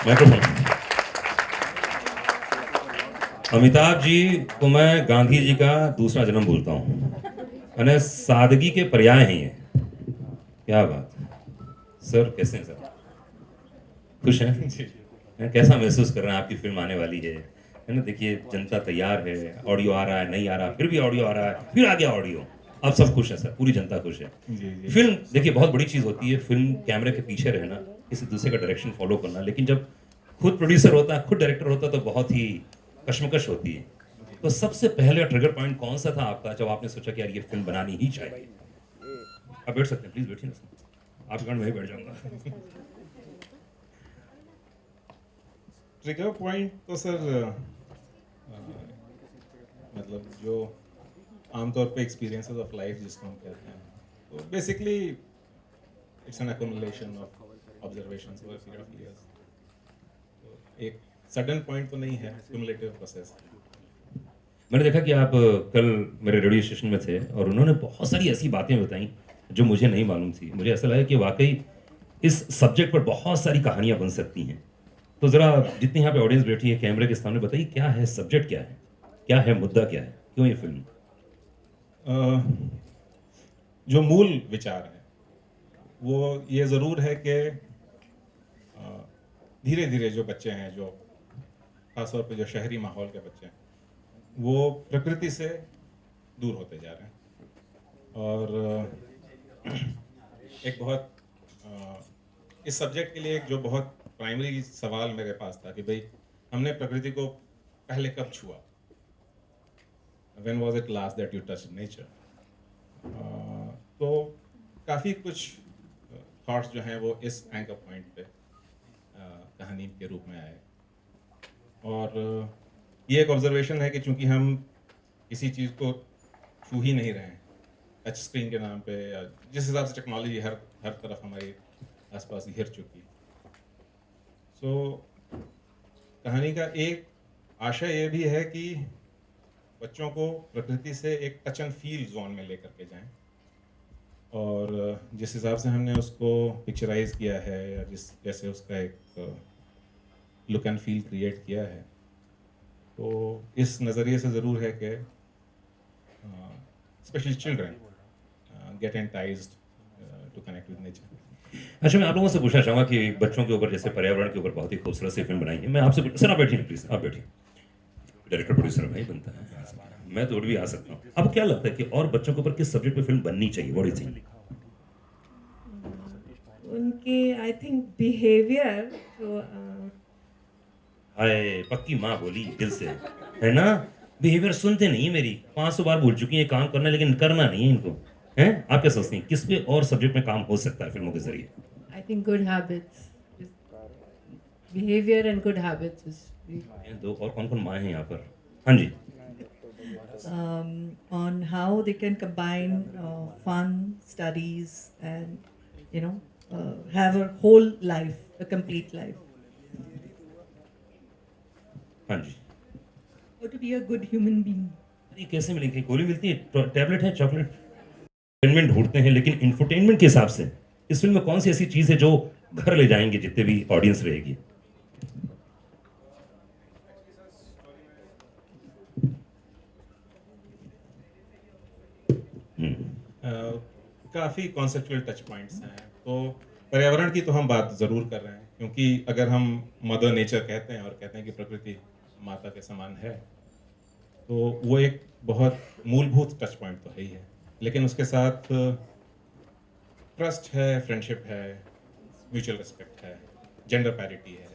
Microphone. Amitabh ji को मैं गांधी जी का दूसरा जन्म बोलता हूँ, यानी सादगी के पर्याय हैं ये। क्या बात है सर, कैसे हैं सर? खुश हैं? हैं? कैसा महसूस कर रहे हैं? आपकी फिल्म आने वाली है ना? देखिए जनता तैयार है, ऑडियो आ रहा है, नहीं आ रहा, फिर भी ऑडियो आ रहा है, फिर आ गया ऑडियो। अब सब खुश है सर, पूरी जनता खुश है। जी जी। फिल्म देखिए बहुत बड़ी चीज होती है, फिल्म कैमरे के पीछे रहना, किसी दूसरे का डायरेक्शन फॉलो करना, लेकिन जब खुद प्रोड्यूसर होता है, खुद डायरेक्टर होता है, तो बहुत ही कश्मकश होती है। तो सबसे पहले ट्रिगर पॉइंट कौन सा था आपका जब आपने सोचा कि यार ये फिल्म बनानी ही चाहिए? आप बैठ सकते हैं, प्लीज बैठिए ना सर, आपके कारण मैं ही बैठ जाऊंगा। ट्रिगर पॉइंट तो सर मतलब जो आमतौर पे एक्सपीरियंसेस ऑफ लाइफ जिसको हम कहते हैं, तो basically it's an accumulation of observations over period of years. तो एक सडन पॉइंट तो नहीं है, क्युमुलेटिव प्रोसेस। मैंने देखा कि आप कल मेरे रेडियो स्टेशन में थे और उन्होंने बहुत सारी ऐसी बातें बताई जो मुझे नहीं मालूम थी। मुझे ऐसा लगा कि वाकई इस सब्जेक्ट पर बहुत सारी कहानियां बन सकती हैं। तो ज़रा जितनी यहाँ पे ऑडियंस बैठी है कैमरे के सामने, बताइए क्या है सब्जेक्ट, क्या है मुद्दा, क्या है, क्यों ये फिल्म? जो मूल विचार है वो ये ज़रूर है कि धीरे धीरे जो बच्चे हैं, जो खासतौर पे जो शहरी माहौल के बच्चे हैं, वो प्रकृति से दूर होते जा रहे हैं। और एक बहुत इस सब्जेक्ट के लिए एक जो बहुत प्राइमरी सवाल मेरे पास था कि भाई हमने प्रकृति को पहले कब छुआ, when was it last that you touch nature. तो काफ़ी कुछ थॉट्स जो हैं वो इस एंकर पॉइंट पे कहानी के रूप में आए। और ये एक ऑब्जर्वेशन है कि चूंकि हम किसी चीज़ को छू ही नहीं रहे हैं टच स्क्रीन के नाम पे, या जिस हिसाब से टेक्नोलॉजी हर हर तरफ हमारे आसपास घिर चुकी है, सो कहानी का एक आशय ये भी है कि बच्चों को प्रकृति से एक टच एंड फील जोन में लेकर के जाएं। और जिस हिसाब से हमने उसको पिक्चराइज किया है, या जिस जैसे उसका एक लुक एंड फील क्रिएट किया है, तो इस नज़रिए से ज़रूर है कि specially children get enticed to connect with nature. अच्छा, मैं आप लोगों से पूछना चाहूंगा कि बच्चों के ऊपर, जैसे पर्यावरण के ऊपर बहुत ही खूबसूरत सी फिल्म बनाई है। मैं आपसे सर, आप बैठिए प्लीज, आप बैठिए। डायरेक्टर प्रोड्यूसर भाई बनता है, मैं तो उठ भी आ सकता हूँ। आपको क्या लगता है कि और बच्चों के ऊपर किस सब्जेक्ट पे फिल्म बननी चाहिए? What do you think? उनके आई थिंक बिहेवियर जो हाय, पक्की माँ बोली दिल से, है ना? बिहेवियर सुनते नहीं है मेरी, 500 बार बोल चुकी है काम करना है, लेकिन करना नहीं है इनको। हैं? आप क्या सोचती हैं किस पे और सब्जेक्ट में काम हो सकता है फिल्मों के जरिए? I think good habits, behaviour and good habits ये दो और कौन कौन माँ हैं यहाँ पर? हाँ जी। on how they can combine fun, studies, and have a whole life, a complete life. हाँ जी। How to be a good human being. ये कैसे मिलेगी? गोली मिलती है, टैबलेट है, चॉकलेट? एंटरटेनमेंट ढूंढते हैं, लेकिन इंफोटेनमेंट के हिसाब से इस फिल्म में कौन सी ऐसी चीज है जो घर ले जाएंगे जितने भी ऑडियंस रहेगी? काफ़ी कॉन्सेप्चुअल टच पॉइंट्स हैं। तो पर्यावरण की तो हम बात ज़रूर कर रहे हैं, क्योंकि अगर हम मदर नेचर कहते हैं और कहते हैं कि प्रकृति माता के समान है, तो वो एक बहुत मूलभूत टच पॉइंट तो है ही है। लेकिन उसके साथ ट्रस्ट है, फ्रेंडशिप है, म्यूचुअल रिस्पेक्ट है, जेंडर पैरिटी है।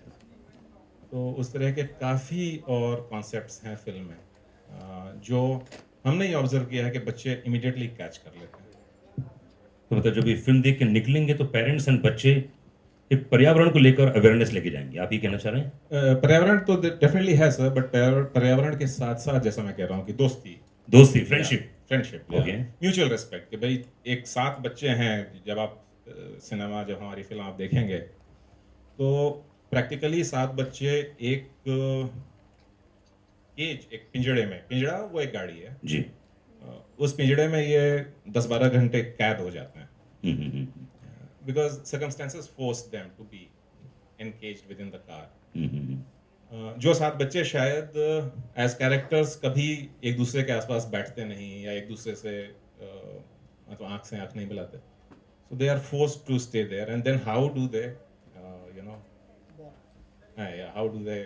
तो उस तरह के काफ़ी और कॉन्सेप्ट्स हैं फिल्म में जो हमने ये ऑब्जर्व किया है कि बच्चे इमीडिएटली कैच कर लेते हैं। तो मतलब जब ये फिल्म देख के निकलेंगे तो पेरेंट्स एंड बच्चे एक पर्यावरण को लेकर अवेयरनेस लेके जाएंगे, आप ये कहना चाह रहे हैं? पर्यावरण तो डेफिनेटली है सर, बट पर्यावरण के साथ साथ जैसा मैं कह रहा हूँ कि दोस्ती, friendship. Friendship, Okay. Mutual respect, कि भाई एक साथ बच्चे हैं। जब आप सिनेमा, जब हमारी फिल्म आप देखेंगे, तो प्रैक्टिकली 7 बच्चे एक केज, एक पिंजड़े में, पिंजड़ा वो एक गाड़ी है जी। उस पिंजड़े में ये 10-12 घंटे कैद हो जाते हैं, हम्म। Because circumstances force them to be encaged within the car. जो 7 बच्चे शायद एज कैरेक्टर्स कभी एक दूसरे के आसपास बैठते नहीं या एक दूसरे से मतलब आंख से आंख नहीं मिलाते, so they are forced to stay there, and then how do they you know yeah, how do they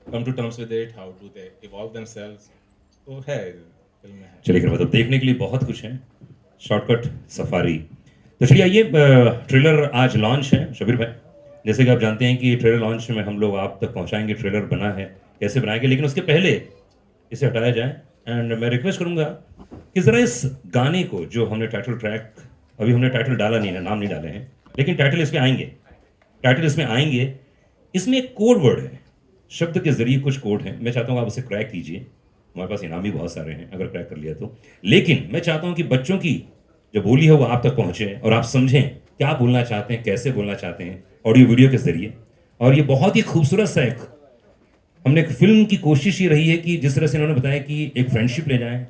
come to terms with it, how do they evolve themselves, तो है फिल्म में है। चलिए, मतलब देखने के लिए बहुत कुछ है। Shortcut safari. तो चलिए आइए, ट्रेलर आज लॉन्च है शबीर भाई। जैसे कि आप जानते हैं कि ट्रेलर लॉन्च में हम लोग आप तक पहुंचाएंगे ट्रेलर बना है, कैसे बनाएंगे, लेकिन उसके पहले इसे हटाया जाए। एंड मैं रिक्वेस्ट करूंगा कि ज़रा इस गाने को, जो हमने टाइटल ट्रैक, अभी हमने टाइटल डाला नहीं है, नाम नहीं डाले हैं, लेकिन टाइटल इसमें आएंगे, टाइटल इसमें आएंगे। इसमें एक कोड वर्ड है, शब्द के जरिए कुछ कोड है। मैं चाहता हूँ आप उसे क्रैक कीजिए। हमारे पास इनाम भी बहुत सारे हैं अगर क्रैक कर लिया तो। लेकिन मैं चाहता हूँ कि बच्चों की जो बोली है वो आप तक पहुँचे और आप समझें क्या बोलना चाहते हैं, कैसे बोलना चाहते हैं ऑडियो वीडियो के जरिए। और ये बहुत ही खूबसूरत सा एक, हमने एक फिल्म की कोशिश ये रही है कि जिस तरह से इन्होंने बताया कि एक फ्रेंडशिप ले जाएं,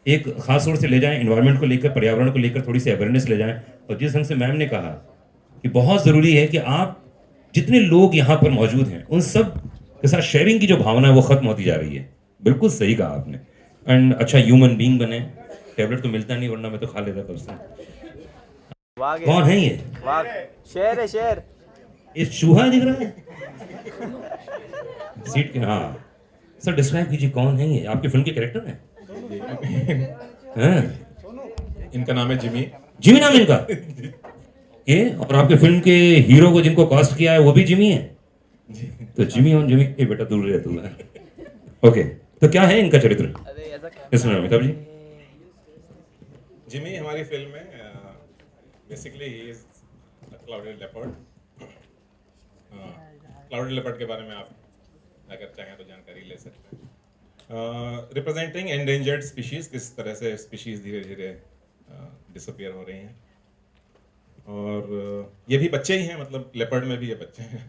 एक खास तौर से ले जाएं, एनवायरनमेंट को लेकर, पर्यावरण को लेकर थोड़ी सी अवेयरनेस ले जाएं। और जिस ढंग से मैम ने कहा कि बहुत ज़रूरी है कि आप जितने लोग यहाँ पर मौजूद हैं उन सब के साथ शेयरिंग की जो भावना है वो खत्म होती जा रही है। बिल्कुल सही कहा आपने। एंड अच्छा ह्यूमन बीइंग बने। टैबलेट तो मिलता नहीं, वरना मैं तो खा लेता कब से। कौन है ये? शेर है, शेर। ये चूहा दिख रहा है सीट के। हाँ सर, डिस्क्राइब कीजिए कौन है ये? आपकी फिल्म के कैरेक्टर हैं? हाँ, इनका नाम है जिमी। जिमी नाम इनका? ये और आपके फिल्म के हीरो को जिनको कास्ट किया है वो भी जिमी है? तो जिमी और जिमी, ए बेटा दूर रह तू। ओके, तो क्या है इनका चरित्र इसमें अमिताभ जी? जिमी हमारी फिल्म में basically he is clouded leopard. Clouded leopard के बारे में आप अगर चाहें तो जानकारी ले सकते हैं। रिप्रेजेंटिंग एंडेंजर्ड स्पीशीज, किस तरह से स्पीशीज धीरे धीरे डिसअपियर हो रही हैं। और ये भी बच्चे ही हैं, मतलब लेपर्ड में भी ये बच्चे हैं।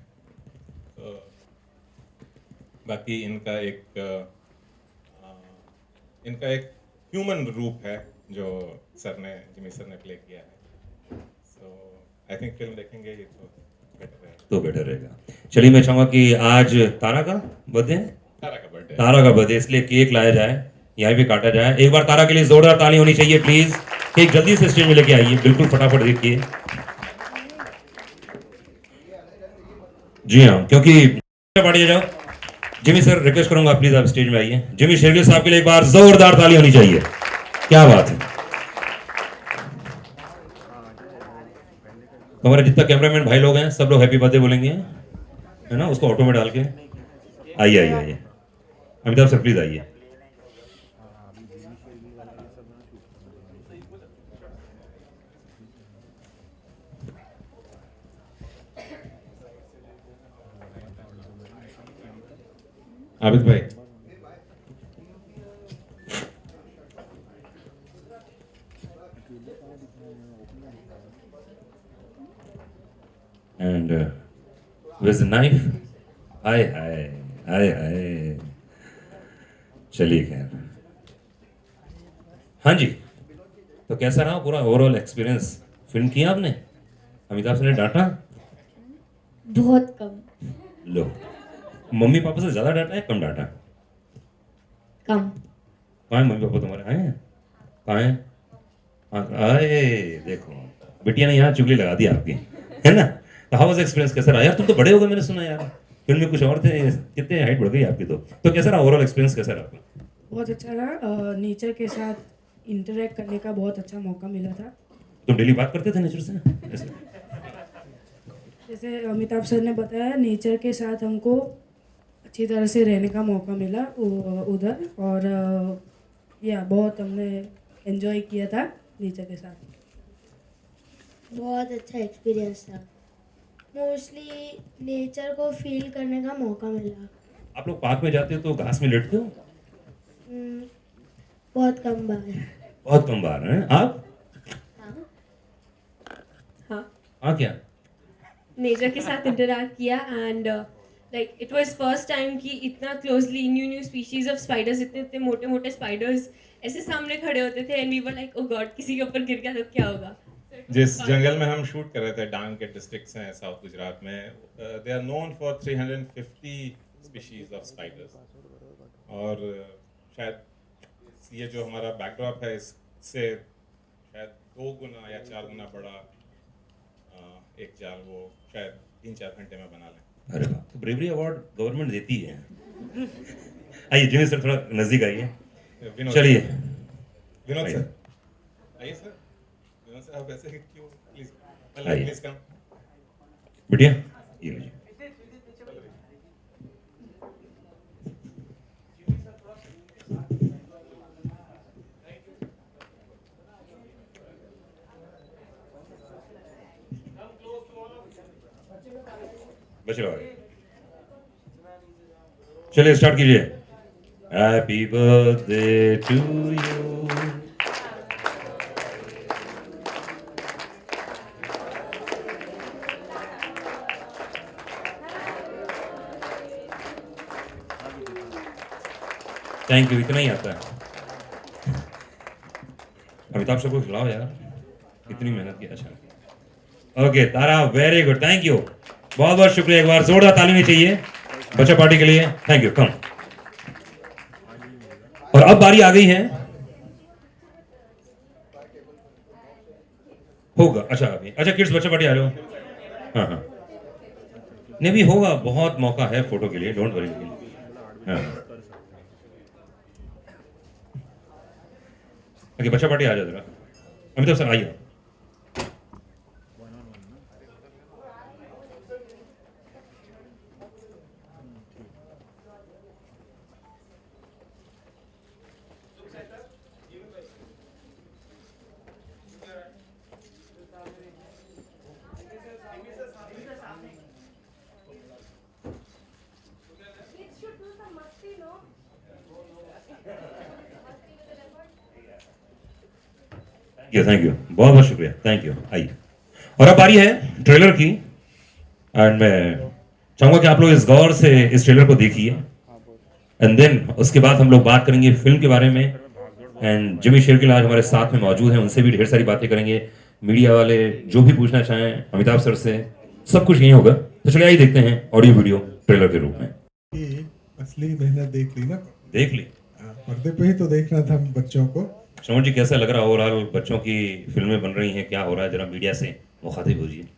तो बाकी इनका एक ह्यूमन रूप है जो जिमी सर ने प्ले किया है। सो आई थिंक फिल्म देखेंगे ये तो बेटर रहेगा। चलिए, मैं चाहूंगा कि आज तारा का बर्थडे है, तारा का बर्थडे, इसलिए केक लाया जाए, यहाँ भी काटा जाए। एक बार तारा के लिए जोरदार ताली होनी चाहिए प्लीज। केक जल्दी से स्टेज में लेके आइए, बिल्कुल फटाफट देखिए। जी हाँ, क्योंकि बढ़िया जाओ। जिमी सर, रिक्वेस्ट करूंगा प्लीज आप स्टेज में आइए। जिमी शेरगिल साहब के लिए एक बार जोरदार ताली होनी चाहिए। क्या बात है। तो हमारे जितना कैमरामैन भाई लोग हैं सब लोग हैप्पी बर्थडे बोलेंगे, है ना? उसको ऑटो में डाल के आइए आइए आइए। अमिताभ सर प्लीज आइए। आबिद भाई, एंड विद नाइफ। हाय हाय हाय हाय। चलिए खैर, हाँ जी, तो कैसा रहा पूरा ओवरऑल एक्सपीरियंस? फिल्म किया आपने? अमिताभ सर ने डांटा? बहुत कम। लो, मम्मी पापा से ज्यादा डांटा है कम डांटा? कम। कहाँ है मम्मी पापा तुम्हारे? आए हैं? कहाँ हैं? आए, देखो बिटिया ने यहाँ चुगली लगा दी आपकी, है ना? तो हाउ वाज एक्सपीरियंस? कैसा रहा यार? तुम तो बड़े हो गए, मैंने सुना यार। फिल्म में कुछ और थे, कितने हाइट बढ़ गई आपकी। तो कैसा रहा ओवरऑल एक्सपीरियंस? कैसा रहा आपका? बहुत अच्छा रहा। नेचर के साथ इंटरेक्ट करने का बहुत अच्छा मौका मिला था। तुम डेली बात करते थे नेचर से ऐसे? जैसे अमिताभ सर ने बताया, नेचर के साथ हमको अच्छी तरह से रहने का मौका मिला उधर। और या बहुत हमने एंजॉय किया था नेचर के साथ। बहुत अच्छा एक्सपीरियंस था। मोस्टली नेचर को फील करने का मौका मिला। आप लोग पार्क में जाते हो तो घास में लेटते हो? बहुत कम बार। बहुत कम बार हैं आप? हाँ, हाँ क्या? नेचर के साथ इंटरैक्ट किया and like it was first time कि इतना closely new species of spiders, इतने मोटे मोटे स्पाइडर्स ऐसे सामने खड़े होते थे and we were like oh god, किसी के ऊपर गिर गया तो क्या होगा। सो जिस जंगल में हम शूट कर रहे थे, डांग के डिस्ट्रिक्ट्स हैं साउथ गुजरात में, they are known for 350 species of spiders. और शायद ये जो हमारा बैकड्रॉप है इससे शायद 2 गुना या 4 गुना बड़ा एक जाल वो शायद 3-4 घंटे में बना लें। अरे वाह, तो ब्रेवरी अवार्ड गवर्नमेंट देती है। आइए जिमी सर थोड़ा नजदीक आइए। विनोद चलिए विनोद सर आइए सर। विनोद सर आप ऐसे क्यों, प्लीज आइए। Please come. बिटिया ये लीजिए। बच रहा है। चलिए स्टार्ट कीजिए। Happy birthday to you. Thank you, इतना ही आता है। अमिताभ सर को खिलाओ यार, कितनी मेहनत की। अच्छा okay Tara, very good, thank you, बहुत बहुत शुक्रिया। एक बार जोरदार ताली में चाहिए बच्चा पार्टी के लिए। थैंक यू, कम। और अब बारी आ गई है, होगा। अच्छा अभी, अच्छा किड्स बच्चा पार्टी आ रहे हो? हाँ हाँ, नहीं भी होगा, बहुत मौका है फोटो के लिए, डोंट वरी। हाँ ओके, बच्चा पार्टी आ जाओ जरा। अमिताभ सर आइए। थैंक यू, बहुत बहुत शुक्रिया, थैंक यू। आइए, और अब बारी है ट्रेलर की। एंड मैं चाहूंगा कि आप लोग इस गौर से इस ट्रेलर को देखिए, एंड देन उसके बाद हम लोग बात करेंगे फिल्म के बारे में। एंड जिमी शेरगिल आज हमारे साथ में मौजूद हैं, उनसे भी ढेर सारी बातें करेंगे। मीडिया वाले जो भी पूछना चाहें अमिताभ सर से, सब कुछ यही होगा। तो चलिए आइए देखते हैं ऑडियो वीडियो ट्रेलर के रूप में। ये असली मेहनत देख ली ना, देख ली पर्दे पे ही तो देखना था बच्चों को। श्रवण जी, कैसा लग रहा है ओवरऑल? बच्चों की फिल्में बन रही हैं, क्या हो रहा है? जरा मीडिया से मुखातिब होजिए।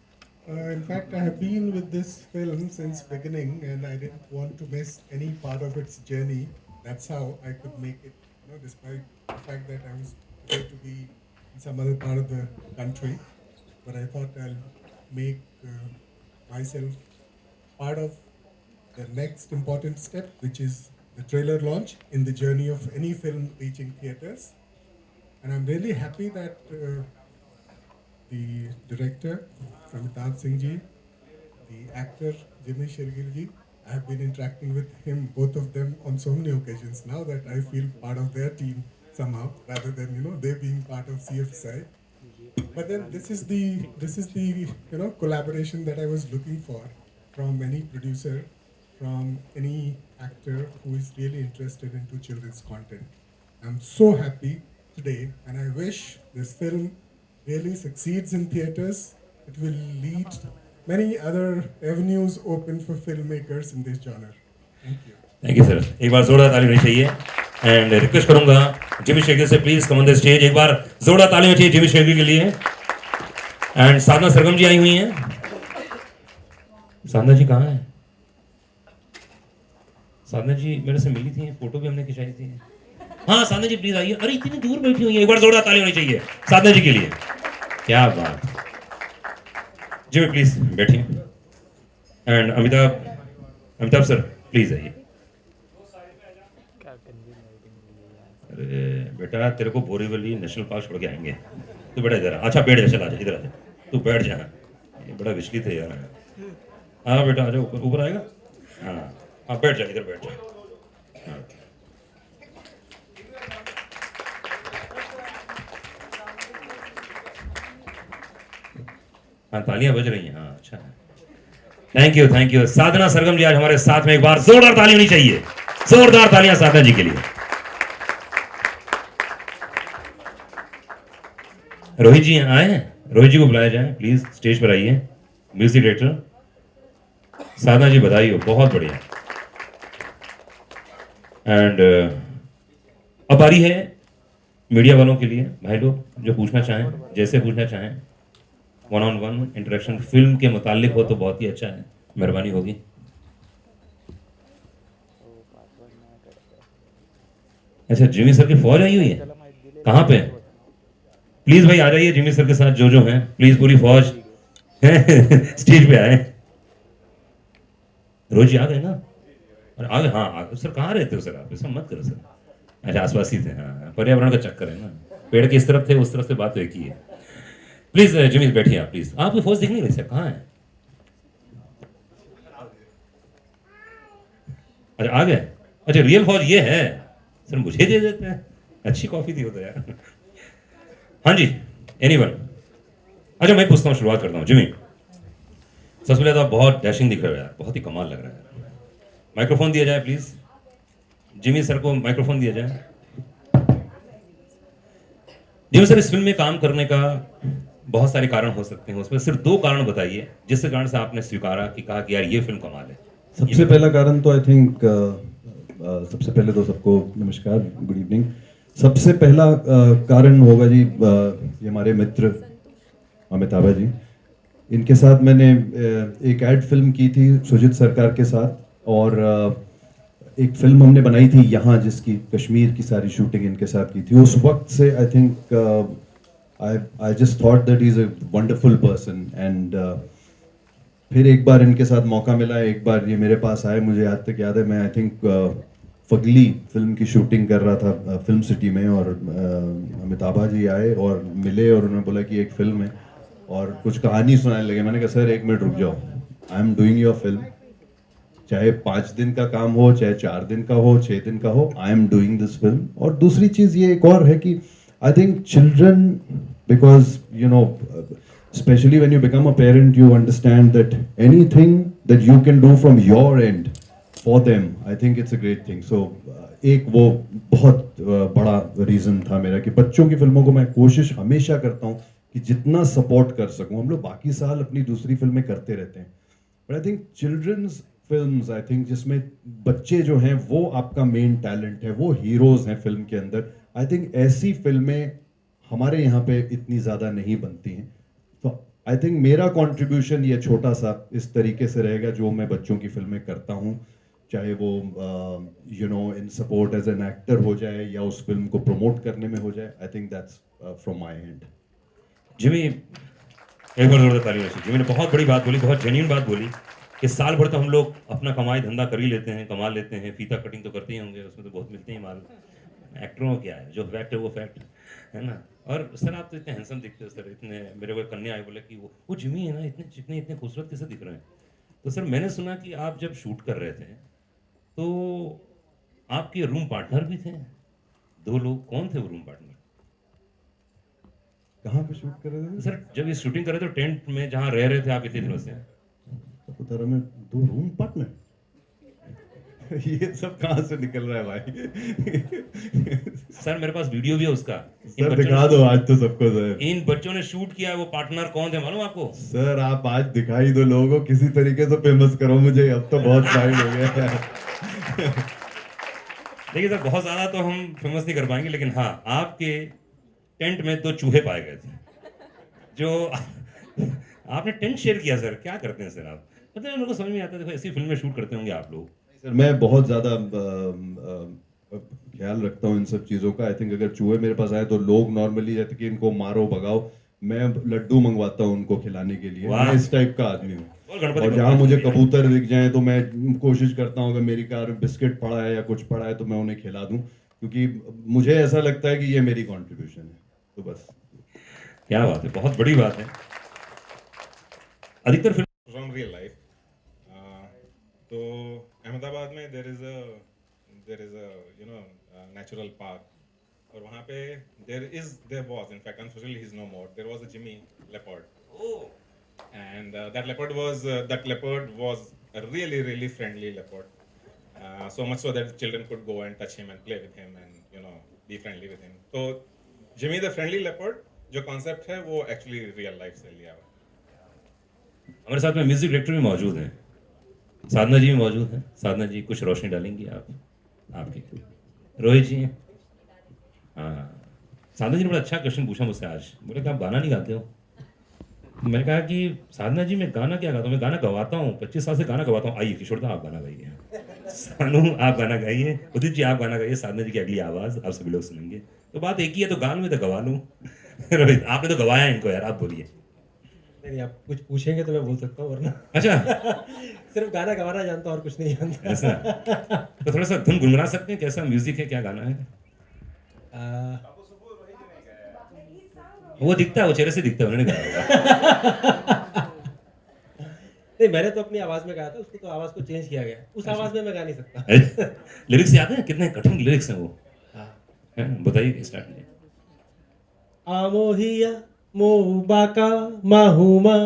In fact, I have been with this film since beginning, and I didn't want to miss any part of its journey. That's how I could make it, you know, despite the fact that I was going to be in some other part of the country. But I thought I'll make myself part of the next important step, which is the trailer launch in the journey of any film reaching theaters. And I'm really happy that the director, Amitabh Singh ji, the actor, Jimmy Shergill ji, I have been interacting with him, both of them, on so many occasions now that I feel part of their team somehow, rather than, you know, they being part of CFSI. But then this is the you know, collaboration that I was looking for from any producer, from any actor who is really interested into children's content. I'm so happy today, and I wish this film really succeeds in theaters. It will lead many other avenues open for filmmakers in this genre. Thank you. Thank you sir, एक बार जोरदार ताली होनी चाहिए। And request करूंगा Jimmy Shergill से, please come on the stage. एक बार जोरदार ताली होनी चाहिए जिमी शेरगिल के लिए। एंड साधना सरगम जी आई हुई हैं। साधना जी कहाँ हैं? साधना जी मेरे से मिली थी, फोटो भी हमने खिंचाई थी। हाँ साधना जी प्लीज आइए। अरे इतनी दूर बैठी हुई है, एक बार जोरदार ताली होनी चाहिए साधना जी के लिए। क्या बात। जी प्लीज बैठिए। एंड अमिताभ सर प्लीज आइए। अरे बेटा, तेरे को बोरीवली नेशनल पार्क छोड़ के आएंगे। तू बेटा इधर आ। अच्छा बैठ जा, चल आ जा, इधर आ जा, तू बैठ जा। ये बड़ा विचलित है यार। हाँ बेटा आ जाओ, ऊपर आएगा। हाँ हाँ बैठ जा, इधर बैठ जा। हाँ हाँ तालियां बज रही हैं। हाँ अच्छा है, thank you thank you. Sadhana Sargam जी आज हमारे साथ में, एक बार जोरदार ताली होनी चाहिए। जोरदार तालियां साधना जी के लिए। रोहित जी आए हैं? रोहित जी को बुलाया जाए प्लीज, स्टेज पर आइए। म्यूजिक डायरेक्टर साधना जी, बधाई हो, बहुत बढ़िया। एंड अब बारी है मीडिया वालों के लिए, भाई लोग जो पूछना चाहें, जैसे पूछना चाहें, 1-on-1 इंटरेक्शन फिल्म के मुतालिक हो तो बहुत ही अच्छा है, मेहरबानी होगी। अच्छा, जिमी सर की फौज आई हुई है, कहाँ पे? प्लीज भाई आ जाइए जिमी सर के साथ, जो हैं प्लीज, पूरी फौज स्टेज पे आए। रोज जी आ गए ना? और आ गए, हाँ सर, कहाँ रहते हो सर आप? ऐसा मत करो सर। अच्छा, आसपास ही थे, हाँ, पर्यावरण का चक्कर है ना, पेड़ के इस तरफ थे, उस तरफ से बात एक ही है। प्लीज जिमी बैठिए आप, प्लीज। आपकी फौज दिख नहीं रही सर, कहाँ है? अच्छा, आ गए। अच्छा, रियल फौज ये है सर, मुझे दे देते हैं, अच्छी कॉफी दी हो तो यार। हाँ जी, एनीवन। अच्छा, मैं पूछता हूँ, शुरुआत करता हूँ। जिमी, सबसे पहले तो आप बहुत डैशिंग दिख रहे हो यार, बहुत ही कमाल लग रहा है। माइक्रोफोन दिया जाए प्लीज, जिमी सर को माइक्रोफोन दिया जाए। जिमी सर, इस फिल्म में काम करने का बहुत सारे कारण हो सकते हैं, उसमें सिर्फ 2 कारण बताइए जिसके कारण से आपने स्वीकारा कि कहा कि यार ये फिल्म कमाल है। सबसे पहला कारण तो आई थिंक सबसे पहले तो सबको नमस्कार, गुड इवनिंग। सबसे पहला कारण होगा जी, ये हमारे मित्र अमिताभा जी, इनके साथ मैंने एक ऐड फिल्म की थी सुजीत सरकार के साथ, और एक फिल्म हमने बनाई थी यहाँ, जिसकी कश्मीर की सारी शूटिंग इनके साथ की थी। उस वक्त से I think I just thought that he is a wonderful person, and फिर एक बार इनके साथ मौका मिला, एक बार ये मेरे पास आए, मुझे आज तक याद है, मैं आई थिंक फगली फिल्म की शूटिंग कर रहा था फिल्म सिटी में, और अमिताभा जी आए और मिले, और उन्होंने बोला कि एक फिल्म है और कुछ कहानी सुनाने लगे। मैंने कहा सर 1 मिनट रुक जाओ, I am doing your film, चाहे 5 दिन का काम हो, चाहे 4 दिन का हो, 6 दिन का हो, I am doing this film. और दूसरी चीज़ ये एक और है कि I think children, because you know, especially when you become a parent, you understand that anything that you can do from your end for them, I think it's a great thing. So एक वो बहुत बड़ा reason था मेरा कि बच्चों की फिल्मों को मैं कोशिश हमेशा करता हूँ कि जितना सपोर्ट कर सकूँ। हम लोग बाकी साल अपनी दूसरी फिल्में करते रहते हैं, but I think children's films, I think जिसमें बच्चे जो हैं वो आपका मेन टैलेंट है, वो हीरोज़ हैं फिल्म के अंदर, आई थिंक ऐसी फिल्में हमारे यहाँ पे इतनी ज़्यादा नहीं बनती हैं। तो आई थिंक मेरा कंट्रीब्यूशन ये छोटा सा इस तरीके से रहेगा, जो मैं बच्चों की फिल्में करता हूँ, चाहे वो you know in support as an actor हो जाए या उस फिल्म को प्रमोट करने में हो जाए। I think that's from my and. Jimmy, एक बार जोरदार ताली रखिए। जिमी ने बहुत बड़ी बात बोली, बहुत जेन्युइन बात बोली कि साल भर तो हम लोग अपना कमाई धंधा कर ही लेते हैं, कमा लेते हैं, फीता कटिंग तो करते ही होंगे, उसमें तो बहुत मिलते हैं माल। एक्टरों को क्या है, जो फैक्ट है वो फैक्ट है ना। और सर आप तो इतने हैंडसम दिखते हो सर, इतने, मेरे को कन्या आई बोले कि वो जिमी है ना, इतने चिकने, इतने खूबसूरत कैसे दिख रहे हैं। तो सर मैंने सुना कि आप जब शूट कर रहे थे तो आपके रूम पार्टनर भी थे, 2 लोग, कौन थे वो रूम पार्टनर? कहाँ पे शूट कर रहे थे सर? जब ये शूटिंग कर रहे थे टेंट में जहाँ रह रहे थे आप इतने दिनों से, सापुतारा में 2 रूम पार्टनर? ये सब कहाँ से निकल रहा है भाई? सर मेरे पास वीडियो भी है उसका। सर दिखा दो आज तो सबको सर। इन बच्चों ने शूट किया है, वो पार्टनर कौन थे मालूम आपको? सर आप आज दिखाई दो लोगों को, किसी तरीके से फेमस करो मुझे, अब तो बहुत टाइम हो गया है। देखिए सर, बहुत ज़्यादा तो हम फेमस नहीं कर पाएंगे, लेकिन हाँ, आपके टेंट में 2 चूहे पाए गए थे जो आपने टेंट शेयर किया। सर क्या करते हैं सर आप? मतलब मेरे को समझ में आता है, देखो ऐसी फिल्म में शूट करते होंगे आप लोग। सर मैं बहुत ज़्यादा ख्याल रखता हूँ इन सब चीज़ों का। आई थिंक अगर चूहे मेरे पास आए तो लोग नॉर्मली रहते कि इनको मारो भगाओ, मैं लड्डू मंगवाता हूँ उनको खिलाने के लिए। मैं इस टाइप का आदमी हूँ। और जहाँ मुझे कबूतर दिख जाए तो मैं कोशिश करता हूँ, अगर मेरी कार में बिस्किट पड़ा है या कुछ पड़ा है तो मैं उन्हें खिला दूँ, क्योंकि मुझे ऐसा लगता है कि ये मेरी कॉन्ट्रीब्यूशन है। तो बस। क्या बात है, बहुत बड़ी बात है। अधिकतर फिल्म फ्रॉम रियल लाइफ, तो अहमदाबाद में there is a you know natural park, और वहाँ पे there was in fact unfortunately he is no more, there was a Jimmy leopard, and that leopard was a really friendly leopard, so much so that children could go and touch him and play with him and be friendly with him. So Jimmy the friendly leopard जो concept है वो actually real life से लिया हुआ है। हमारे साथ में म्यूजिक डायरेक्टर भी मौजूद हैं, साधना जी भी मौजूद हैं। साधना जी कुछ रोशनी डालेंगी आप आपके। रोहित जी हैं। हाँ, साधना जी ने बड़ा अच्छा क्वेश्चन पूछा मुझसे आज। बोले कि आप गाना नहीं गाते हो। तो मैंने कहा कि साधना जी मैं गाना क्या गाता हूँ, मैं गाना गवाता हूँ, 25 साल से गाना गवाता हूँ। आइए किशोर दा आप गाना गाइए, सानू आप गाना गाइए, उदित जी आप गाना गाइए, साधना जी की अगली आवाज़ आप सभी लोग सुनेंगे। तो बात एक ही है, तो गान में तो गवा लूँ। रोहित आपने तो गवाया इनको यार, आप बोलिए। नहीं, आप कुछ पूछेंगे तो मैं बोल सकता हूँ, वरना अच्छा सिर्फ गाना गवाना जानता हूँ और कुछ नहीं जानता। ऐसा तो थोड़ा सा धुन गुनगुना सकते हैं, कैसा म्यूजिक है, क्या गाना है? वो दिखता है, वो चेहरे से दिखता है, उन्होंने गाया होगा। नहीं, मैंने तो अपनी आवाज में गाया था, उसको तो आवाज को चेंज किया गया, उस आवाज में मैं गा नहीं सकता। लिरिक्स याद है? कितने कठिन लिरिक्स हैं वो। हाँ। हैं? बताइए, स्टार्ट कीजिए। आमोहिया मोबाका माहुमा,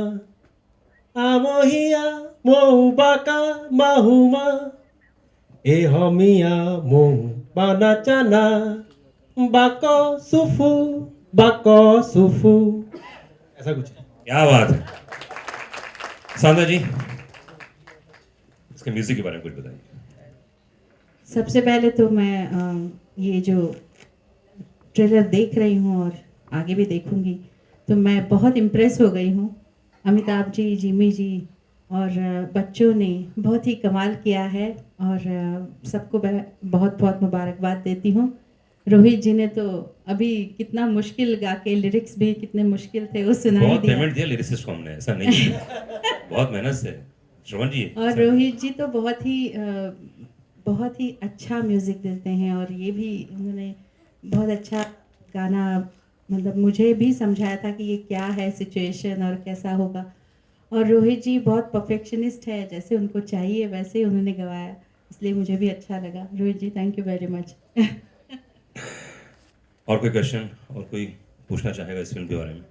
आमोहिया मोबाका माहुमा, ए हमिया मो बाना चाना, बाको सुफू, ऐसा कुछ है। क्या बात है साधना जी, इसके म्यूजिक के बारे में कुछ बताइए। सबसे पहले तो मैं ये जो ट्रेलर देख रही हूँ और आगे भी देखूंगी, तो मैं बहुत इम्प्रेस हो गई हूँ। अमिताभ जी, जिमी जी और बच्चों ने बहुत ही कमाल किया है और सबको बहुत बहुत मुबारकबाद देती हूँ। रोहित जी ने तो अभी कितना मुश्किल गा के, लिरिक्स भी कितने मुश्किल थे वो सुनाई बहुत दिया। पेमेंट दिया लिरिसिस्ट को हमने, ऐसा नहीं है। बहुत मेहनत से। श्रवण जी और रोहित जी तो बहुत ही अच्छा म्यूज़िक देते हैं और ये भी उन्होंने बहुत अच्छा गाना, मतलब मुझे भी समझाया था कि ये क्या है सिचुएशन और कैसा होगा। और रोहित जी बहुत परफेक्शनिस्ट है, जैसे उनको चाहिए वैसे ही उन्होंने गवाया, इसलिए मुझे भी अच्छा लगा। रोहित जी थैंक यू वेरी मच। और कोई क्वेश्चन, और कोई पूछना चाहेगा इस फिल्म के बारे में?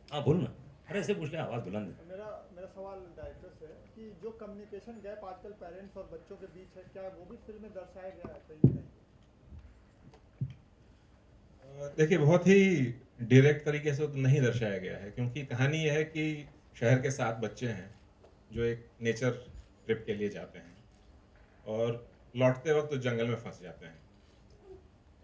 हाँ बोलो ना, अरे ऐसे पूछ ले, आवाज़ बुलंद है। मेरा सवाल डायरेक्टर से है कि जो कम्युनिकेशन गैप आजकल पेरेंट्स और बच्चों के बीच है, क्या वो भी फिल्म में दर्शाया गया है कहीं नहीं? देखिए, बहुत ही डायरेक्ट तरीके से तो नहीं दर्शाया गया है, क्योंकि कहानी यह है कि शहर के 7 बच्चे हैं जो एक नेचर ट्रिप के लिए जाते हैं और लौटते वक्त तो जंगल में फंस जाते हैं।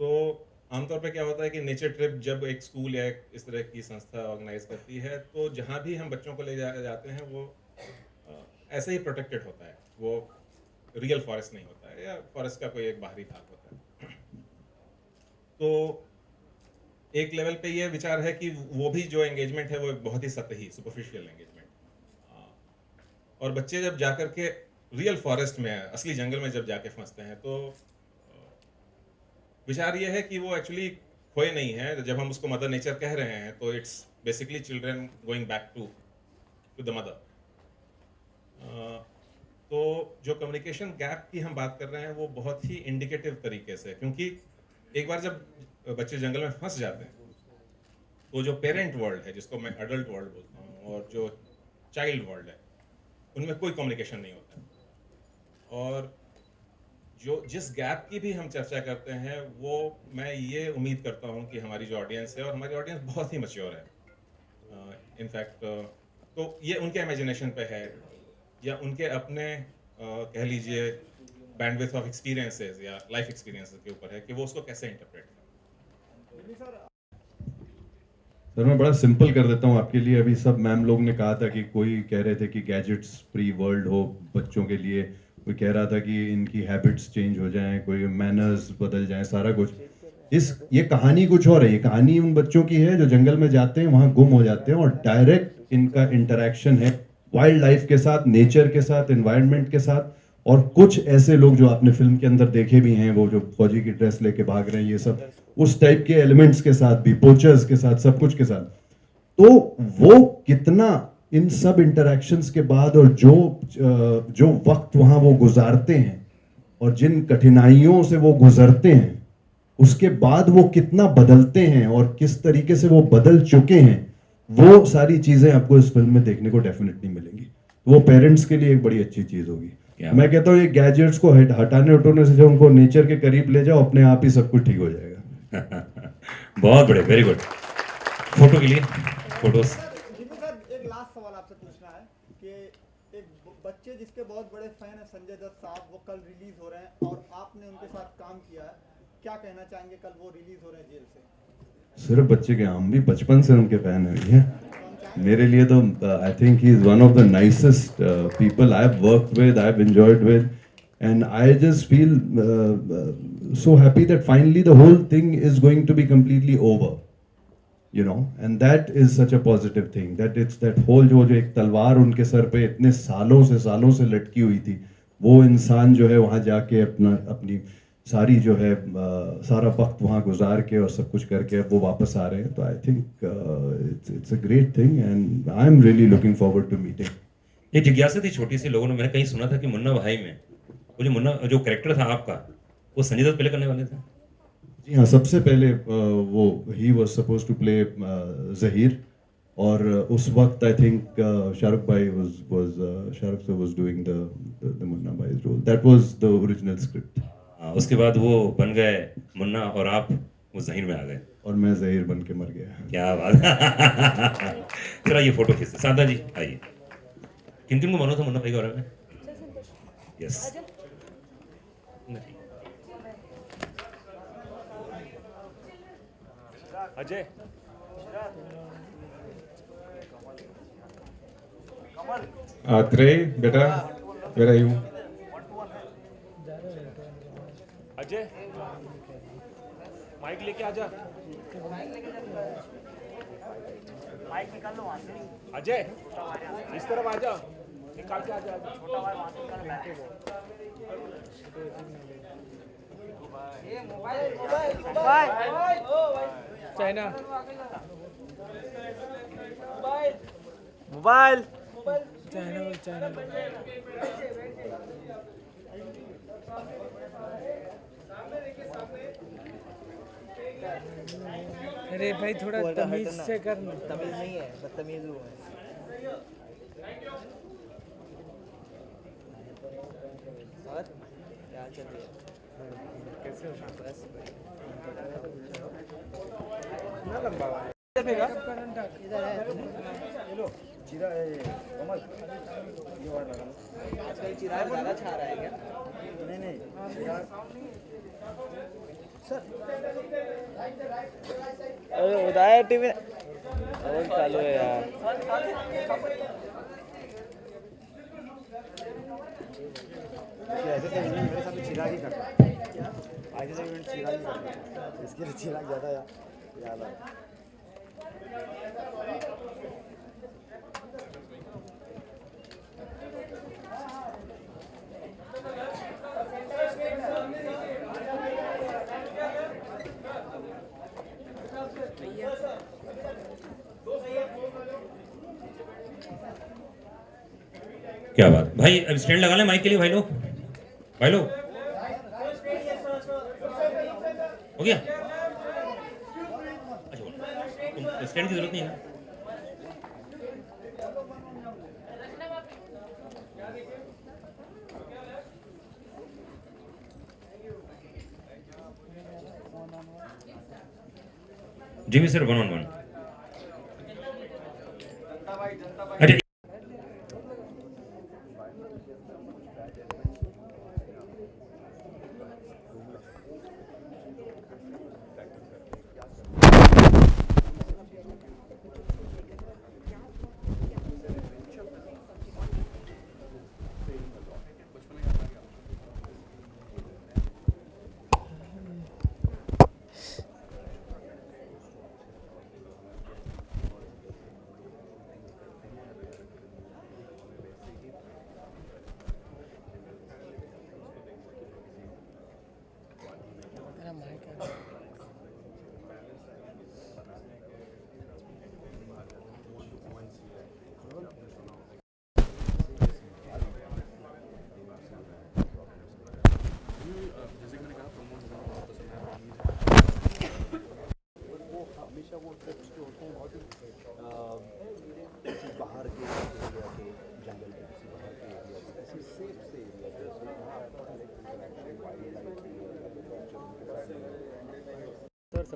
तो आमतौर पे क्या होता है कि नेचर ट्रिप जब एक स्कूल या एक इस तरह की संस्था ऑर्गेनाइज करती है, तो जहाँ भी हम बच्चों को ले जाते हैं वो ऐसे ही प्रोटेक्टेड होता है, वो रियल फॉरेस्ट नहीं होता है या फॉरेस्ट का कोई एक बाहरी भाग होता है। तो एक लेवल पे ये विचार है कि वो भी जो एंगेजमेंट है वो बहुत ही सतही, सुपरफिशियल एंगेजमेंट, और बच्चे जब जाकर के रियल फॉरेस्ट में, असली जंगल में जब जाके फंसते हैं, तो विचार ये है कि वो एक्चुअली खोए नहीं है। जब हम उसको मदर नेचर कह रहे हैं तो it's basically children going back to the mother. तो जो कम्युनिकेशन गैप की हम बात कर रहे हैं वो बहुत ही इंडिकेटिव तरीके से, क्योंकि एक बार जब बच्चे जंगल में फंस जाते हैं तो जो पेरेंट वर्ल्ड है, जिसको मैं एडल्ट वर्ल्ड बोलता हूँ, और जो चाइल्ड वर्ल्ड है, उनमें कोई कम्युनिकेशन नहीं होता। और जो जिस गैप की भी हम चर्चा करते हैं, वो मैं ये उम्मीद करता हूँ कि हमारी जो ऑडियंस है, और हमारी ऑडियंस बहुत ही मैच्योर है इनफैक्ट, तो ये उनके इमेजिनेशन पे है या उनके अपने कह लीजिए बैंडविड्थ ऑफ एक्सपीरियंसेस या लाइफ एक्सपीरियंसेस के ऊपर है कि वो उसको कैसे इंटरप्रेट करें। सर मैं बड़ा सिंपल कर देता हूँ आपके लिए। अभी सब मैम लोग ने कहा था कि कोई कह रहे थे कि गैजेट्स फ्री वर्ल्ड हो बच्चों के लिए, कोई कह रहा था कि इनकी हैबिट्स चेंज हो जाएं, कोई मैनर्स बदल जाएं, सारा कुछ। ये कहानी कुछ और है। ये कहानी उन बच्चों की है जो जंगल में जाते हैं, वहाँ गुम हो जाते हैं और डायरेक्ट इनका इंटरेक्शन है वाइल्ड लाइफ के साथ, नेचर के साथ, एनवायरनमेंट के साथ। और कुछ ऐसे लोग जो आपने फिल्म के अंदर देखे भी हैं, वो जो फौजी की ड्रेस लेके भाग रहे हैं, ये सब उस टाइप के एलिमेंट्स के साथ भी, पोचर्स के साथ, सब कुछ के साथ। तो वो कितना इन सब इंटरैक्शंस के बाद और जो वक्त वहाँ वो गुजारते हैं और जिन कठिनाइयों से वो गुजरते हैं, उसके बाद वो कितना बदलते हैं और किस तरीके से वो बदल चुके हैं, वो सारी चीज़ें आपको इस फिल्म में देखने को डेफिनेटली मिलेंगी। वो पेरेंट्स के लिए एक बड़ी अच्छी चीज़ होगी। मैं कहता हूँ ये गैजेट्स को हटाने उठाने से जो उनको नेचर के करीब ले जाओ, अपने आप ही सब कुछ ठीक हो जाएगा। बहुत बड़े, वेरी गुड। फोटो के लिए फोटोज। जीतू सर, एक लास्ट सवाल आपसे पूछना है कि एक बच्चे जिसके बहुत बड़े फैन है संजय दत्त साहब, वो कल रिलीज हो रहे हैं और आपने उनके साथ काम किया है, क्या कहना चाहेंगे? कल वो रिलीज हो रहे हैं जेल से। सिर्फ बच्चे के, हम भी बचपन से उनके फैन हैं। मेरे लिए तो I think he is one of the nicest people I have worked with, I have enjoyed with, and I just feel so happy that finally the whole thing is going to be completely over, you know, and that is such a positive thing, that it's that whole जो एक तलवार उनके sir पे इतने सालों से लटकी हुई थी, वो इंसान जो है वहाँ जाके अपनी सारी जो है सारा वक्त वहाँ गुजार के और सब कुछ करके अब वो वापस आ रहे हैं, तो I think it's a great thing and I am really looking forward to meeting. एक जिज्ञासा थी छोटी सी, लोगों ने, मैंने कहीं सुना था कि मुन्ना भाई में वो जो मुन्ना जो कैरेक्टर था आपका, वो संजय दत्त पहले करने वाले थे? जी हाँ, सबसे पहले वो ही was suppose to play Zaheer, और उस वक्त आई थिंक शाहरुख भाई Shahrukh sir was doing the Munna Bhai role, that was the original script. उसके बाद वो बन गए मुन्ना और आप वो ज़हीर में आ गए, और मैं ज़हीर बन के मर गया। क्या बात। जरा ये फोटो खींचते। सादा जी आइए। किन किन को मालूम था मुन्ना भाई के बारे में? यस। अजय, Trey, बेटा, where are you? Ajay, mic लेके आजा। माइक निकाल लो वहाँ से। अजय, इस तरफ आजा, निकाल के आजा। छोटा भाई वहाँ से निकाल। चाइना मोबाइल अरे भाई थोड़ा तमीज से कर। तमीज नहीं है, बदतमीज हुआ है। और क्या चल रहा है? कैसे हो? बस ना लंबा इधर है। हेलो जीरा कमल, आजकल चिराग ज़्यादा छा रहा है क्या? नहीं सर, अरे उदय टीवी और चालू है यार। ऐसे से मेरे साथ चिराग ही करता है, ऐसे से इवेंट चिराग ही करता है, इसके लिए चिराग ज़्यादा याद है। क्या बात भाई, अब स्टैंड लगा लें माइक के लिए। भाई लोग हो गया। अच्छा, स्टैंड की जरूरत नहीं है। जी सर, 1-on-1। अच्छा,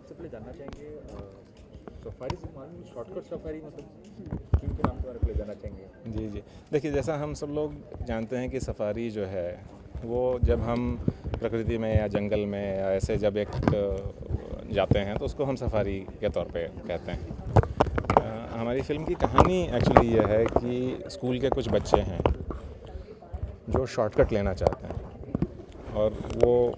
सबसे पहले जानना चाहेंगे सफारी से मान शॉर्टकट सफारी मतलब फिल्म के नाम के बारे में जानना चाहेंगे। जी जी, देखिए जैसा हम सब लोग जानते हैं कि सफारी जो है वो जब हम प्रकृति में या जंगल में या ऐसे जब एक जाते हैं तो उसको हम सफारी के तौर पे कहते हैं। हमारी फिल्म की कहानी एक्चुअली ये है कि स्कूल के कुछ बच्चे हैं जो शॉर्टकट लेना चाहते हैं और वो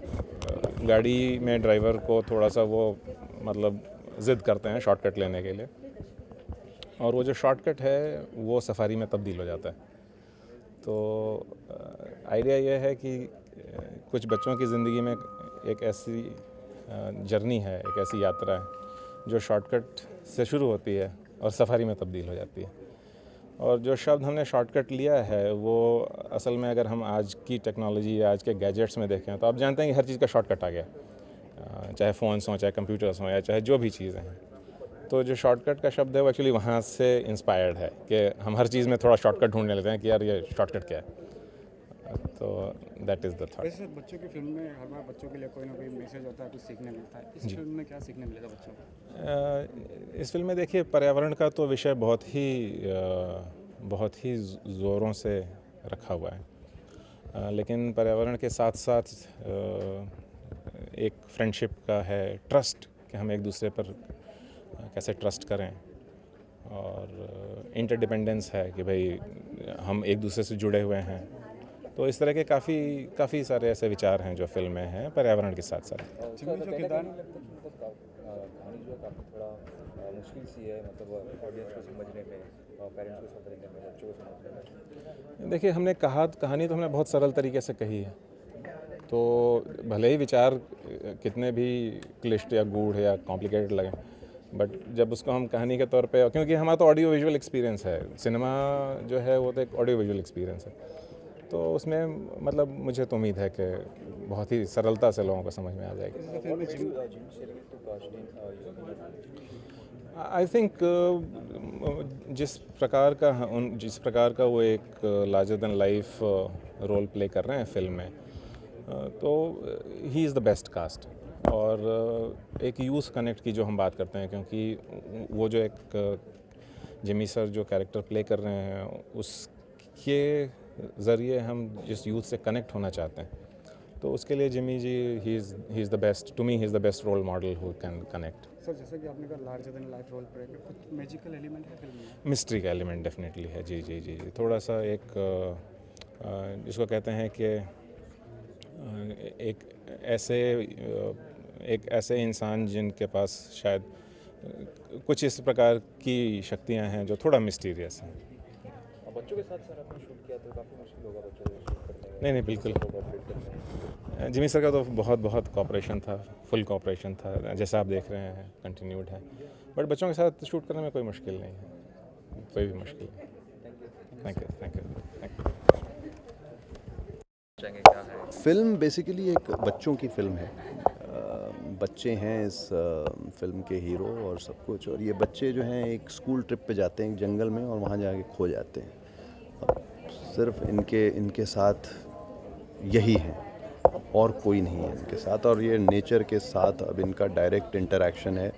गाड़ी में ड्राइवर को थोड़ा सा वो मतलब ज़िद करते हैं शॉर्टकट लेने के लिए, और वो जो शॉर्टकट है वो सफारी में तब्दील हो जाता है। तो आइडिया ये है कि कुछ बच्चों की ज़िंदगी में एक ऐसी जर्नी है, एक ऐसी यात्रा है जो शॉर्टकट से शुरू होती है और सफारी में तब्दील हो जाती है। और जो शब्द हमने शॉर्टकट लिया है वो असल में अगर हम आज की टेक्नोलॉजी या आज के गैजेट्स में देखें तो आप जानते हैं कि हर चीज़ का शॉर्टकट आ गया, चाहे फ़ोन्स हों, चाहे कंप्यूटर्स हों, या चाहे जो भी चीज़ें हैं। तो जो शॉर्टकट का शब्द है वो एक्चुअली वहाँ से इंस्पायर्ड है कि हम हर चीज़ में थोड़ा शॉर्टकट ढूंढने लेते हैं कि यार ये शॉर्टकट क्या है। तो दैट इज़ द थॉट। वैसे बच्चों की फिल्म में हर बार बच्चों के लिए कोई ना कोई मैसेज होता है, कुछ सीखने मिलता है। इस फिल्म में क्या सीखने मिलेगा बच्चों को? इस फिल्म में देखिए पर्यावरण का तो विषय बहुत ही ज़ोरों से रखा हुआ है, लेकिन पर्यावरण के साथ साथ एक फ्रेंडशिप का है, ट्रस्ट कि हम एक दूसरे पर कैसे ट्रस्ट करें, और इंटरडिपेंडेंस है कि भाई हम एक दूसरे से जुड़े हुए हैं। तो इस तरह के काफ़ी सारे ऐसे विचार हैं जो फिल्म में हैं पर्यावरण के साथ साथ। कहानी जो काफ़ी थोड़ा मुश्किल सी है, मतलब ऑडियंस को समझने में, पेरेंट्स को समझने में, बच्चों को समझने में। देखिए हमने कहानी तो हमने बहुत सरल तरीके से कही है, तो भले ही विचार कितने भी क्लिष्ट या गूढ़ या कॉम्प्लिकेटेड लगें, बट जब उसको हम कहानी के तौर पे, क्योंकि हमारा तो ऑडियो विजुअल एक्सपीरियंस है, सिनेमा जो है वो तो एक ऑडियो विजुअल एक्सपीरियंस है, तो उसमें मतलब मुझे तो उम्मीद है कि बहुत ही सरलता से लोगों को समझ में आ जाएगी। आई थिंक जिस प्रकार का वो एक larger than life role play कर रहे हैं फिल्म में, तो he is the best cast. और एक यूथ कनेक्ट की जो हम बात करते हैं, क्योंकि वो जो एक जिमी सर जो कैरेक्टर प्ले कर रहे हैं उसके ज़रिए हम जिस यूथ से कनेक्ट होना चाहते हैं, तो उसके लिए Jimmy ji he is the best, to me he is the best role model who can connect. Sir जैसे कि आपने कहा larger than life role play, कुछ मैजिकल एलिमेंट है फिल्म में? मिस्ट्री का एलिमेंट डेफिनेटली है। जी जी जी जी, थोड़ा सा एक जिसको कहते हैं कि एक ऐसे इंसान जिनके पास शायद कुछ इस प्रकार की शक्तियां हैं जो थोड़ा मिस्टीरियस हैं। बच्चों के साथ सर आपने शूट किया तो काफ़ी मुश्किल होगा बच्चों को शूट करने? नहीं बिल्कुल, जिमी सर का तो बहुत कोऑपरेशन था, फुल कोऑपरेशन था, जैसा आप देख रहे हैं कंटिन्यूड है, बट बच्चों के साथ शूट करने में कोई मुश्किल नहीं है, कोई भी मुश्किल नहीं। Thank you. फिल्म बेसिकली एक बच्चों की फिल्म है। बच्चे हैं इस फिल्म के हीरो और सब कुछ, और ये बच्चे जो हैं एक स्कूल ट्रिप पे जाते हैं जंगल में और वहाँ जाके खो जाते हैं। सिर्फ इनके साथ यही है और कोई नहीं है इनके साथ, और ये नेचर के साथ अब इनका डायरेक्ट इंटरेक्शन है,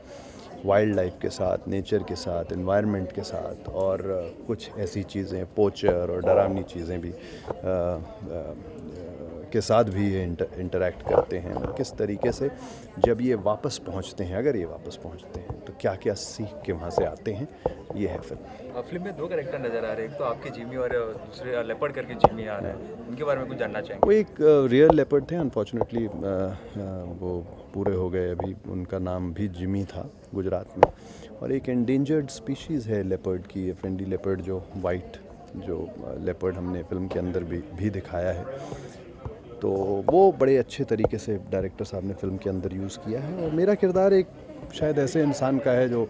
वाइल्ड लाइफ के साथ, नेचर के साथ, एनवायरनमेंट के साथ, और कुछ ऐसी चीज़ें पोचर और डरावनी चीज़ें भी के साथ भी ये इंटरेक्ट करते हैं। और किस तरीके से जब ये वापस पहुंचते हैं, अगर ये वापस पहुंचते हैं तो क्या क्या सीख के वहाँ से आते हैं, ये है फिल्म। फिल्म में 2 कैरेक्टर नज़र आ रहे हैं, एक तो आपके जिमी और दूसरे लेपर्ड करके जिमी आ रहा है, उनके बारे में कुछ जानना चाहेंगे? वो एक रियल लेपर्ड थे, अनफॉर्चुनेटली वो पूरे हो गए अभी, उनका नाम भी जिमी था गुजरात में, और एक एंडेंजर्ड स्पीशीज़ है लेपर्ड की, फ्रेंडली लेपर्ड जो वाइट जो लेपर्ड हमने फिल्म के अंदर भी दिखाया है। तो वो बड़े अच्छे तरीके से डायरेक्टर साहब ने फिल्म के अंदर यूज़ किया है, और मेरा किरदार एक शायद ऐसे इंसान का है जो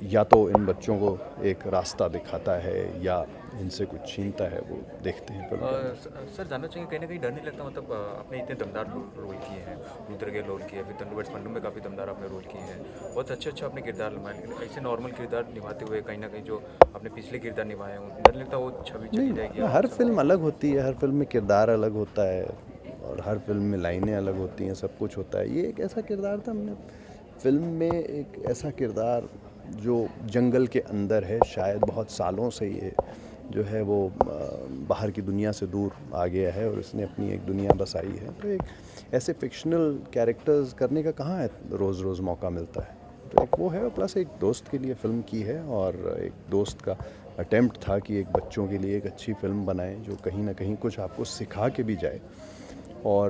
या तो इन बच्चों को एक रास्ता दिखाता है या इनसे कुछ छीनता है, वो देखते हैं फिल्म। सर जानना चाहिए कहीं ना कहीं डर नहीं लगता, मतलब आपने इतने दमदार रोल किए हैं, लूथर के रोल किए, फिर थंडरबर्ड्स पंडू में काफ़ी दमदार आपने रोल किए हैं, बहुत अच्छा आपने किरदार निभाया, लेकिन ऐसे नॉर्मल किरदार निभाते हुए कहीं ना कहीं जो आपने पिछले किरदार निभाए हैं, डर लगता है वो छवि चली जाएगी? हर फिल्म अलग होती है, हर फिल्म में किरदार अलग होता है, और हर फिल्म में लाइनें अलग होती हैं, सब कुछ होता है। ये एक ऐसा किरदार था, हमने फिल्म में एक ऐसा किरदार जो जंगल के अंदर है, शायद बहुत सालों से ये जो है वो बाहर की दुनिया से दूर आ गया है और इसने अपनी एक दुनिया बसाई है। तो एक ऐसे फिक्शनल कैरेक्टर्स करने का कहाँ है रोज़ रोज़ मौका मिलता है। तो एक वो है, प्लस एक दोस्त के लिए फ़िल्म की है और एक दोस्त का अटेम्प्ट था कि एक बच्चों के लिए एक अच्छी फ़िल्म बनाएं जो कहीं ना कहीं कुछ आपको सिखा के भी जाए। और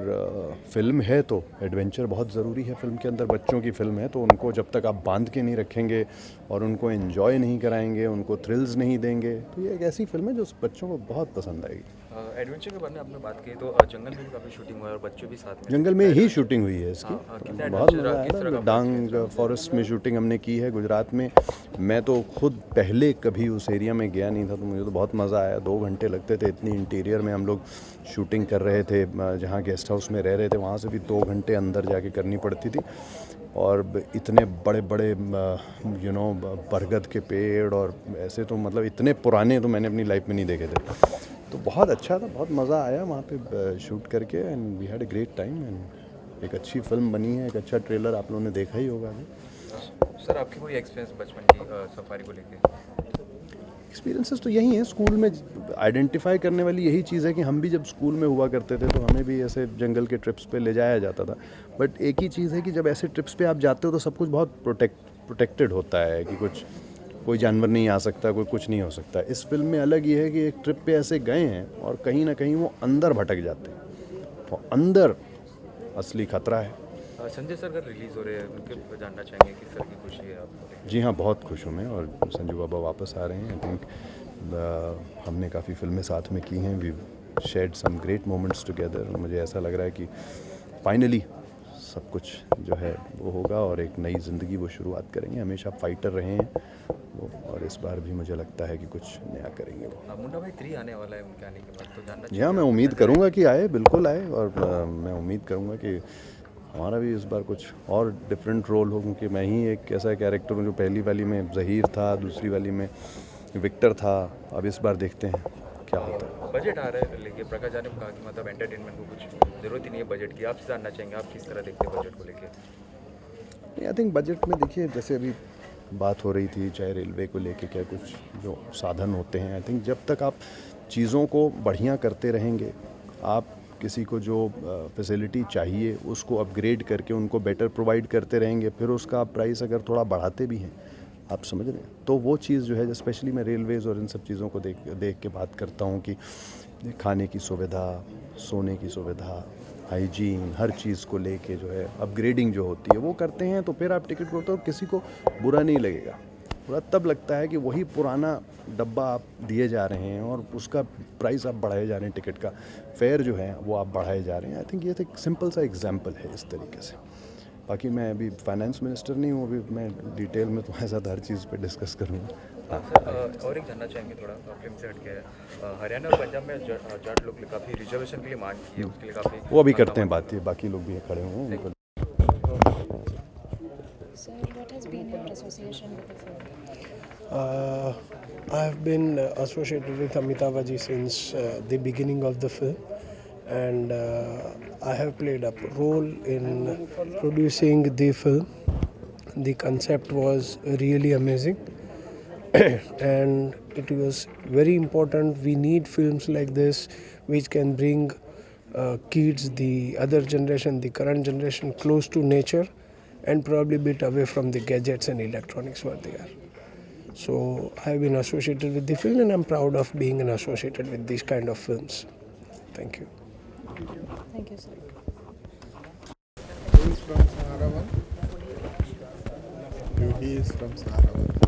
फिल्म है तो एडवेंचर बहुत ज़रूरी है। फिल्म के अंदर बच्चों की फ़िल्म है तो उनको जब तक आप बांध के नहीं रखेंगे और उनको एंजॉय नहीं कराएंगे, उनको थ्रिल्स नहीं देंगे, तो ये एक ऐसी फिल्म है जो बच्चों को बहुत पसंद आएगी। एडवेंचर के बारे में आपने बात की तो जंगल में भी काफ़ी शूटिंग हुआ है और बच्चों भी साथ में। जंगल में ही शूटिंग हुई है इसकी। कितना बहुत adventure मज़ा रहा, किस तरह आया का था। डांग फॉरेस्ट में शूटिंग हमने की है गुजरात में। मैं तो खुद पहले कभी उस एरिया में गया नहीं था, तो मुझे तो बहुत मज़ा आया। 2 घंटे लगते थे, इतनी इंटीरियर में हम लोग शूटिंग कर रहे थे। जहाँ गेस्ट हाउस में रह रहे थे वहाँ से भी 2 घंटे अंदर जाके करनी पड़ती थी। और इतने बड़े बड़े बरगद के पेड़ और ऐसे तो मतलब इतने पुराने तो मैंने अपनी लाइफ में नहीं देखे थे। तो बहुत अच्छा था, बहुत मज़ा आया वहाँ पे शूट करके and we had a great time and एक अच्छी फिल्म बनी है। एक अच्छा ट्रेलर आप लोगों ने देखा ही होगा अभी। सर आपकी कोई एक्सपीरियंस बचपन की सफारी को लेके? एक्सपीरियंसेस तो यही हैं, स्कूल में आइडेंटिफाई करने वाली यही चीज़ है कि हम भी जब स्कूल में हुआ करते थे तो हमें भी ऐसे जंगल के ट्रिप्स पे ले जाया जाता था। बट एक ही चीज़ है कि जब ऐसे ट्रिप्स पे आप जाते हो तो सब कुछ बहुत प्रोटेक्टेड होता है कि कोई जानवर नहीं आ सकता, कोई कुछ नहीं हो सकता। इस फिल्म में अलग ये है कि एक ट्रिप पे ऐसे गए हैं और कहीं ना कहीं वो अंदर भटक जाते हैं, तो अंदर असली खतरा है। संजय सर अगर रिलीज़ हो रहे हैं उनके जानना चाहेंगे किस तरह की खुशी है आपको? जी हाँ, बहुत खुश हूँ मैं और संजू बाबा वापस आ रहे हैं। आई थिंक हमने काफ़ी फिल्में साथ में की हैं, we shared some great moments together. मुझे ऐसा लग रहा है कि फाइनली सब कुछ जो है वो होगा और एक नई ज़िंदगी वो शुरुआत करेंगे। हमेशा फाइटर रहे हैं वो और इस बार भी मुझे लगता है कि कुछ नया करेंगे वो। मुंडा भाई 3 आने वाला है उनके आने के बाद, तो जानना जी हाँ, मैं उम्मीद करूँगा कि आए, बिल्कुल आए। और मैं उम्मीद करूँगा कि हमारा भी इस बार कुछ और डिफरेंट रोल हो, क्योंकि मैं ही एक ऐसा कैरेक्टर हूँ जो पहली वाली में ज़हीर था, दूसरी वाली में विक्टर था। अब इस बार देखते हैं क्या होता है। बजट आ रहा है लेके प्रकाश जी ने कहा कि मतलब एंटरटेनमेंट को कुछ ज़रूरत ही नहीं है बजट की। आपसे जानना चाहेंगे आप किस तरह देखते हैं बजट को लेके? आई थिंक बजट में देखिए, जैसे अभी बात हो रही थी चाहे रेलवे को लेके क्या कुछ जो साधन होते हैं, आई थिंक जब तक आप चीज़ों को बढ़िया करते रहेंगे, आप किसी को जो फैसिलिटी चाहिए उसको अपग्रेड करके उनको बेटर प्रोवाइड करते रहेंगे, फिर उसका आप प्राइस अगर थोड़ा बढ़ाते भी हैं, आप समझ रहे हैं, तो वो चीज़ जो है, स्पेशली मैं रेलवेज़ और इन सब चीज़ों को देख के बात करता हूँ कि खाने की सुविधा, सोने की सुविधा, हाइजीन, हर चीज़ को लेके जो है अपग्रेडिंग जो होती है वो करते हैं, तो फिर आप टिकट को तो किसी को बुरा नहीं लगेगा। बुरा तब लगता है कि वही पुराना डब्बा आप दिए जा रहे हैं और उसका प्राइस आप बढ़ाए जा रहे हैं, टिकट का फेयर जो है वो आप बढ़ाए जा रहे हैं। आई थिंक ये एक सिंपल सा एग्जांपल है इस तरीके से। बाकी मैं अभी फाइनेंस मिनिस्टर नहीं हूँ, अभी मैं डिटेल में तुम्हारे साथ हर चीज़ पे डिस्कस करूँगा। सर और एक जानना चाहेंगे थोड़ा फिल्म से हट के, हरियाणा और पंजाब में जाट लोग काफ़ी रिजर्वेशन के लिए मांग की है, उसके लिए काफ़ी वो अभी करते हैं बात, ये बाकी लोग भी खड़े हुए हैं उनको। Sir, what has been your association with the film? I have been associated with Amitabh Ji since the beginning of the film, and I have played a role in producing the film. The concept was really amazing and it was very important. We need films like this which can bring kids, the other generation, the current generation, close to nature and probably a bit away from the gadgets and electronics where they are. So I have been associated with the film and I'm proud of being associated with these kind of films. Thank you. Thank you, sir. He is from Saharavan. He is from Saharavan.